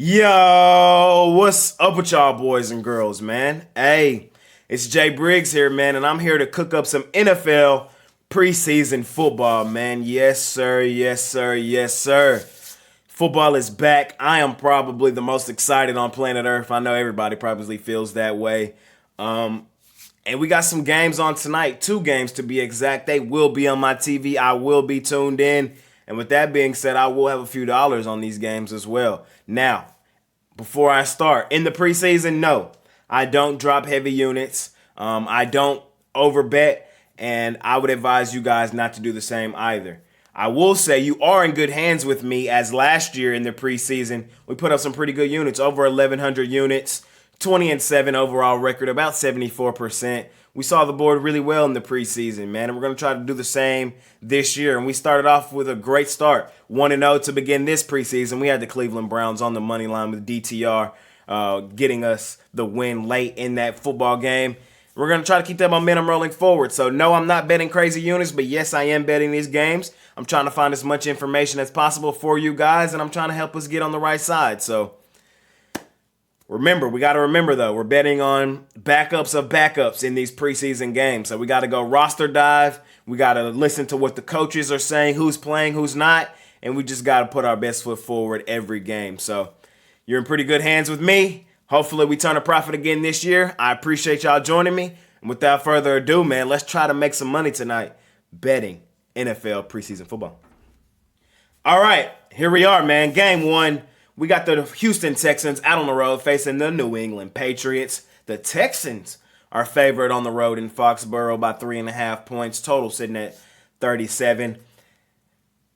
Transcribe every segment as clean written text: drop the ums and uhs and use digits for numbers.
Yo, what's up with y'all boys and girls, man? Hey, it's Jay Briggs here, man, and I'm here to cook up some NFL preseason football, man. Yes, sir, yes, sir, yes, sir. Football is back. I am probably the most excited on planet Earth. I know everybody probably feels that way. And we got some games on tonight, 2 games to be exact. They will be on my TV. I will be tuned in. And with that being said, I will have a few dollars on these games as well. Now, before I start, in the preseason, no, I don't drop heavy units. I don't overbet, and I would advise you guys not to do the same either. I will say you are in good hands with me, as last year in the preseason, we put up some pretty good units, over 1,100 units, 20-7 overall record, about 74%. We saw the board really well in the preseason, man, and we're going to try to do the same this year. And we started off with a great start, 1-0 to begin this preseason. We had the Cleveland Browns on the money line with DTR, getting us the win late in that football game. We're going to try to keep that momentum rolling forward. So, no, I'm not betting crazy units, but yes, I am betting these games. I'm trying to find as much information as possible for you guys, and I'm trying to help us get on the right side. So, remember, we got to remember, though, we're betting on backups of backups in these preseason games. So we got to go roster dive. We got to listen to what the coaches are saying, who's playing, who's not. And we just got to put our best foot forward every game. So you're in pretty good hands with me. Hopefully we turn a profit again this year. I appreciate y'all joining me. And without further ado, man, let's try to make some money tonight betting NFL preseason football. All right, here we are, man. Game 1. We got the Houston Texans out on the road facing the New England Patriots. The Texans are favored on the road in Foxborough by 3.5 points. Total sitting at 37.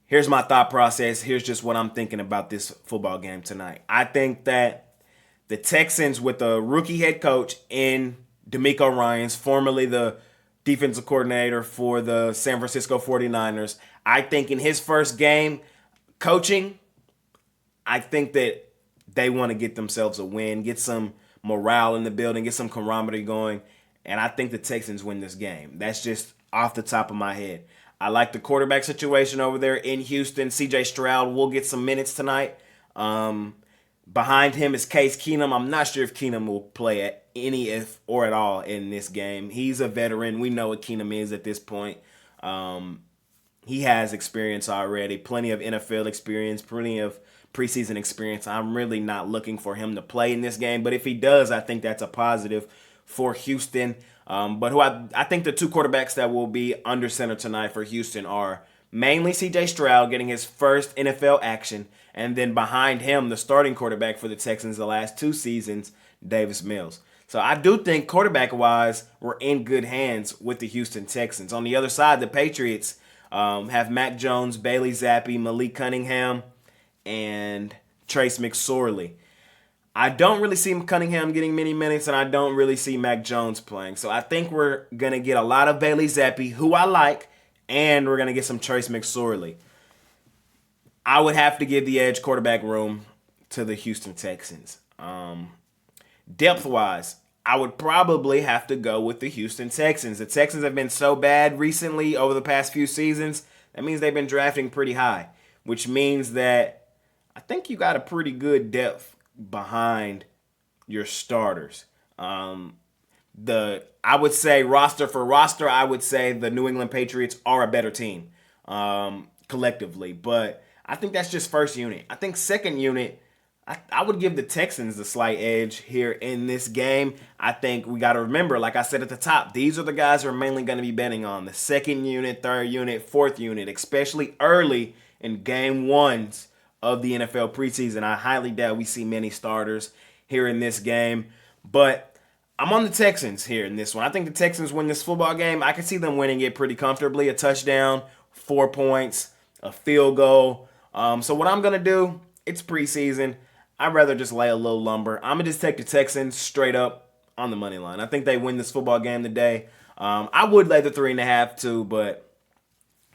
Here's my thought process. Here's just what I'm thinking about this football game tonight. I think that the Texans, with a rookie head coach in DeMeco Ryans, formerly the defensive coordinator for the San Francisco 49ers, I think in his first game coaching, I think that they want to get themselves a win, get some morale in the building, get some camaraderie going, and I think the Texans win this game. That's just off the top of my head. I like the quarterback situation over there in Houston. C.J. Stroud will get some minutes tonight. Behind him is Case Keenum. I'm not sure if Keenum will play at any, if or at all, in this game. He's a veteran. We know what Keenum is at this point. He has experience already, plenty of NFL experience, plenty of preseason experience. I'm really not looking for him to play in this game, but if he does, I think that's a positive for Houston. But who I think the 2 quarterbacks that will be under center tonight for Houston are mainly C.J. Stroud getting his first NFL action, and then behind him, the starting quarterback for the Texans the last 2 seasons, Davis Mills. So I do think quarterback-wise, we're in good hands with the Houston Texans. On the other side, the Patriots have Mac Jones, Bailey Zappi, Malik Cunningham, and Trace McSorley. I don't really see Cunningham getting many minutes, and I don't really see Mac Jones playing. So I think we're going to get a lot of Bailey Zappi, who I like, and we're going to get some Trace McSorley. I would have to give the edge quarterback room to the Houston Texans. Depth-wise, I would probably have to go with the Houston Texans. The Texans have been so bad recently over the past few seasons. That means they've been drafting pretty high, which means that I think you got a pretty good depth behind your starters. I would say roster for roster, I would say the New England Patriots are a better team collectively. But I think that's just first unit. I think second unit, I would give the Texans the slight edge here in this game. I think we got to remember, like I said at the top, these are the guys we're mainly going to be betting on. The second unit, third unit, fourth unit, especially early in game 1s of the NFL preseason. I highly doubt we see many starters here in this game. But I'm on the Texans here in this one. I think the Texans win this football game. I can see them winning it pretty comfortably. A touchdown, 4 points, a field goal. So what I'm going to do, it's preseason. I'd rather just lay a little lumber. I'm going to just take the Texans straight up on the money line. I think they win this football game today. I would lay the 3.5 too, but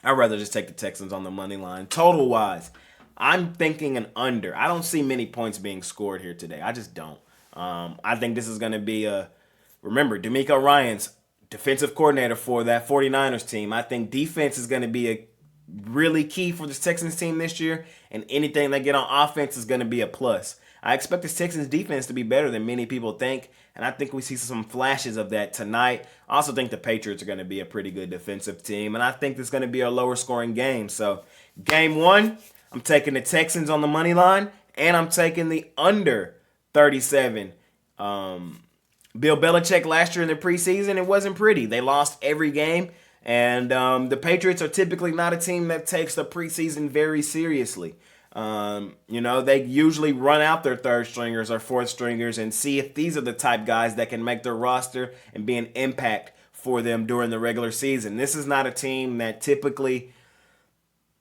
I'd rather just take the Texans on the money line. Total-wise, I'm thinking an under. I don't see many points being scored here today. I just don't. I think this is going to be remember, DeMeco Ryans, defensive coordinator for that 49ers team. I think defense is going to be a really key for this Texans team this year, and anything they get on offense is going to be a plus. I expect this Texans defense to be better than many people think, and I think we see some flashes of that tonight. I also think the Patriots are going to be a pretty good defensive team, and I think this is going to be a lower scoring game. So, game one, I'm taking the Texans on the money line, and I'm taking the under 37. Bill Belichick last year in the preseason, it wasn't pretty. They lost every game, and the Patriots are typically not a team that takes the preseason very seriously. They usually run out their third stringers or fourth stringers and see if these are the type guys that can make their roster and be an impact for them during the regular season. This is not a team that typically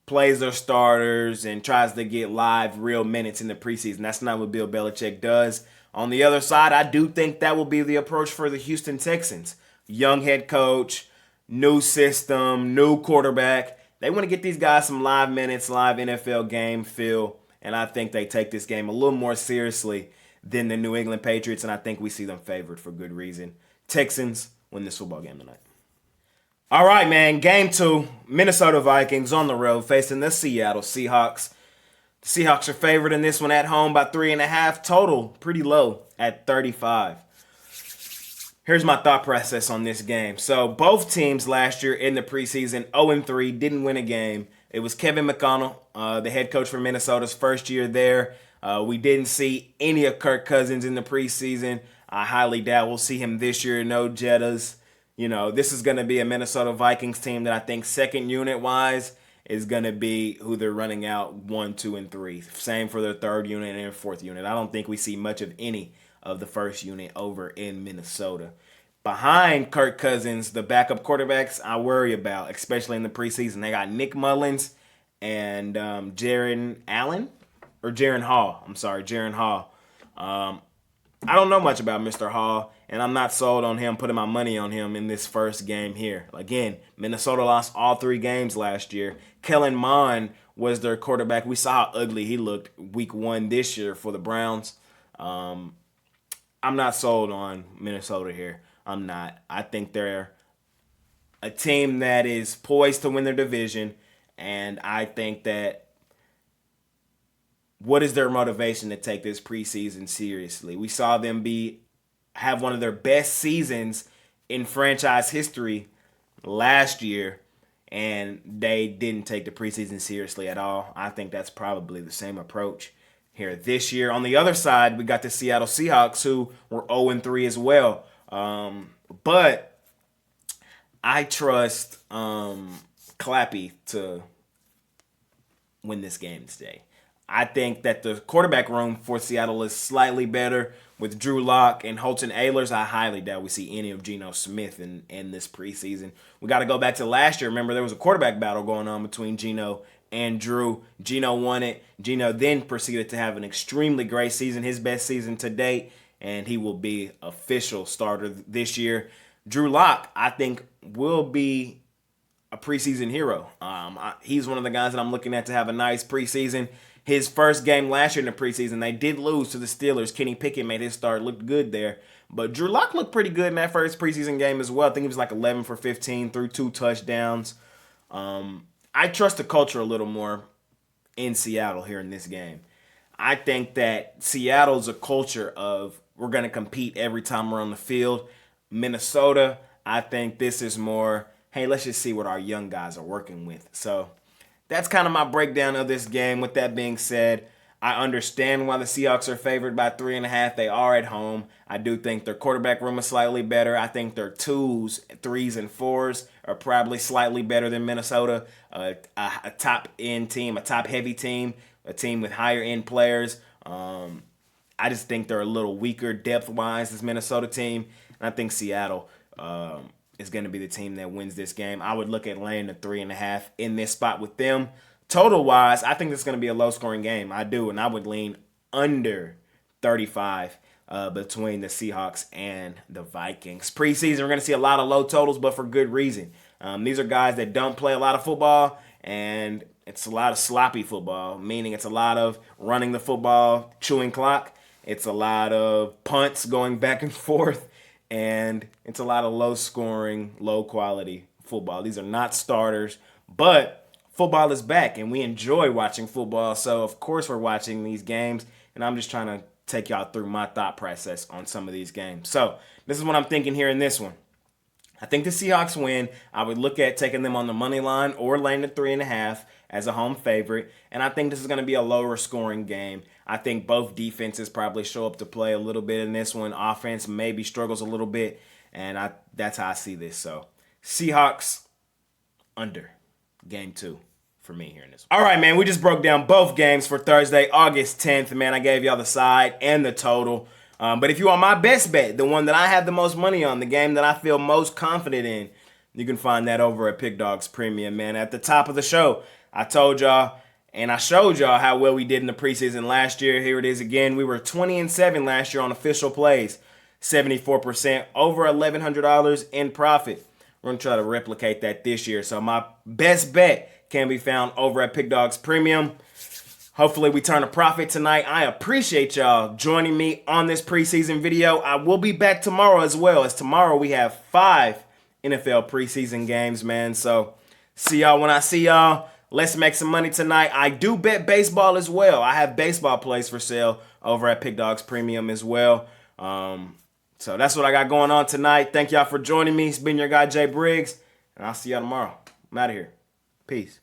plays their starters and tries to get live real minutes in the preseason. That's not what Bill Belichick does. On the other side, I do think that will be the approach for the Houston Texans. Young head coach, new system, new quarterback. They want to get these guys some live minutes, live NFL game feel, and I think they take this game a little more seriously than the New England Patriots, and I think we see them favored for good reason. Texans win this football game tonight. All right, man, game two, Minnesota Vikings on the road facing the Seattle Seahawks. The Seahawks are favored in this one at home by 3.5. Total pretty low at 35. Here's my thought process on this game. So both teams last year in the preseason, 0-3, didn't win a game. It was Kevin McConnell, the head coach for Minnesota's first year there. We didn't see any of Kirk Cousins in the preseason. I highly doubt we'll see him this year. No Jettas. This is going to be a Minnesota Vikings team that I think second unit-wise is going to be who they're running out 1, 2, and 3. Same for their third unit and fourth unit. I don't think we see much of any of the first unit over in Minnesota. Behind Kirk Cousins, the backup quarterbacks I worry about, especially in the preseason. They got Nick Mullins and Jaron Hall. I don't know much about Mr. Hall, and I'm not sold on him, putting my money on him in this first game here. Again, Minnesota lost all 3 games last year. Kellen Mond was their quarterback. We saw how ugly he looked week 1 this year for the Browns. I'm not sold on Minnesota here. I'm not. I think they're a team that is poised to win their division, and I think that what is their motivation to take this preseason seriously? We saw them have one of their best seasons in franchise history last year, and they didn't take the preseason seriously at all. I think that's probably the same approach here this year. On the other side, we got the Seattle Seahawks, who were 0-3 as well. But I trust Clappy to win this game today. I think that the quarterback room for Seattle is slightly better with Drew Lock and Holton Ahlers. I highly doubt we see any of Geno Smith in this preseason. We got to go back to last year. Remember, there was a quarterback battle going on between Geno and Drew. Geno won it. Geno then proceeded to have an extremely great season, his best season to date, and he will be official starter this year. Drew Lock, I think, will be a preseason hero. He's one of the guys that I'm looking at to have a nice preseason. His first game last year in the preseason, they did lose to the Steelers. Kenny Pickett made his start, looked good there. But Drew Lock looked pretty good in that first preseason game as well. I think he was like 11 for 15, threw 2 touchdowns. I trust the culture a little more in Seattle here in this game. I think that Seattle's a culture of we're going to compete every time we're on the field. Minnesota, I think this is more, hey, let's just see what our young guys are working with. So that's kind of my breakdown of this game. With that being said, I understand why the Seahawks are favored by 3.5. They are at home. I do think their quarterback room is slightly better. I think their 2s, 3s, and 4s are probably slightly better than Minnesota. A top-end team, a top-heavy team, a team with higher-end players. I just think they're a little weaker depth-wise, this Minnesota team. And I think Seattle is going to be the team that wins this game. I would look at laying the 3.5 in this spot with them. Total-wise, I think this is going to be a low-scoring game. I do, and I would lean under 35 between the Seahawks and the Vikings. Preseason, we're going to see a lot of low totals, but for good reason. These are guys that don't play a lot of football, and it's a lot of sloppy football, meaning it's a lot of running the football, chewing clock. It's a lot of punts going back and forth, and it's a lot of low-scoring, low-quality football. These are not starters, but football is back, and we enjoy watching football. So, of course, we're watching these games, and I'm just trying to take y'all through my thought process on some of these games. So this is what I'm thinking here in this one. I think the Seahawks win. I would look at taking them on the money line or laying the 3.5 as a home favorite. And I think this is going to be a lower scoring game. I think both defenses probably show up to play a little bit in this one. Offense maybe struggles a little bit. And that's how I see this. So Seahawks under game 2 for me here in this one. All right, man. We just broke down both games for Thursday, August 10th. Man, I gave y'all the side and the total. But if you want my best bet, the one that I have the most money on, the game that I feel most confident in, you can find that over at Pickdawgz Premium, man. At the top of the show, I told y'all and I showed y'all how well we did in the preseason last year. Here it is again. We were 20-7 last year on official plays, 74%, over $1,100 in profit. We're going to try to replicate that this year. So my best bet can be found over at Pickdawgz Premium. Hopefully we turn a profit tonight. I appreciate y'all joining me on this preseason video. I will be back tomorrow as well, as tomorrow we have 5 NFL preseason games, man. So see y'all when I see y'all. Let's make some money tonight. I do bet baseball as well. I have baseball plays for sale over at Pickdawgz Premium as well. So that's what I got going on tonight. Thank y'all for joining me. It's been your guy, Jay Briggs, and I'll see y'all tomorrow. I'm out of here. Peace.